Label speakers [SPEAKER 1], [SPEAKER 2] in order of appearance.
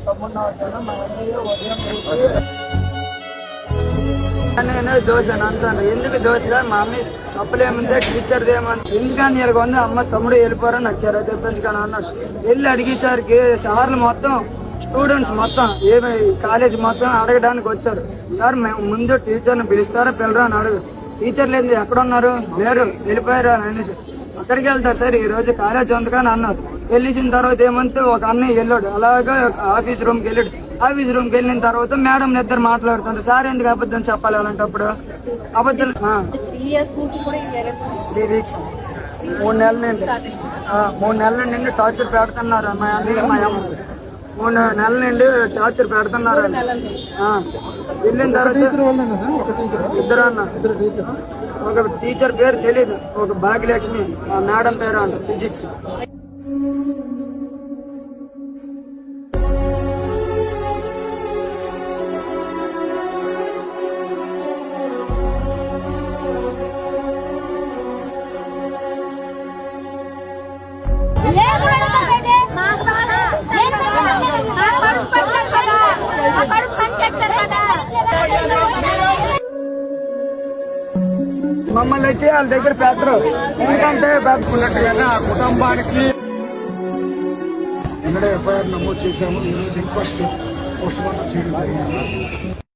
[SPEAKER 1] తమ్ముడిని అవుతాను. మా అన్నయ్య ఉదయం నేను దోశ అంటాను. ఎందుకు దోశ? మా అమ్మాయి తప్పులేముందే టీచర్ది ఏమన్నా ఎందుకని ఇలాగ ఉంది. అమ్మ తమ్ముడు వెళ్ళిపోరని వచ్చారు తెప్పించుకొని అన్నాడు. వెళ్ళి అడిగేసరికి సార్లు మొత్తం స్టూడెంట్స్ మొత్తం ఏమి కాలేజ్ మొత్తం అడగడానికి వచ్చారు. సార్ మేము ముందు టీచర్ని పిలుస్తారా పిల్లరా అని అడుగు. టీచర్లు ఏంది ఎక్కడున్నారు? లేరు, వెళ్ళిపోయారు అని అనేసి అక్కడికి వెళ్తారు. సార్ ఈ రోజు కాలేజ్ ఉంది కానీ అన్నారు. వెళ్ళేసిన తర్వాత ఏమంటే ఒక అన్నయ్య వెళ్ళాడు. అలాగా ఆఫీస్ రూమ్కి వెళ్ళాడు. ఆఫీస్ రూమ్కి వెళ్ళిన తర్వాత మేడం ఇద్దరు మాట్లాడుతున్నారు. సార్ ఎందుకు అబద్ధం చెప్పాలి అలాంటప్పుడు? అబద్ధం 3 వీక్స్ 3 నెలల నుండి టార్చర్ పెడుతున్నారు. మా అన్నయ్య మా అమ్మ 3 నెలల నుండి టార్చర్ పెడుతున్నారు. వెళ్ళిన తర్వాత ఇద్దరు అన్న ఒక టీచర్ పేరు తెలీదు, ఒక భాగ్యలక్ష్మి మేడం పేరు అంట ఫిజిక్స్. మమ్మల్ని వచ్చి వాళ్ళ దగ్గర పెట్టరు. ఎందుకంటే పెట్టుకున్నట్టుగానే ఆ కుటుంబానికి
[SPEAKER 2] ఎఫ్ఐఆర్ నమోదు చేశాము. ఈరోజు ఇంక్వెస్ట్ పోస్ట్ మార్టం చేయడం జరిగింది.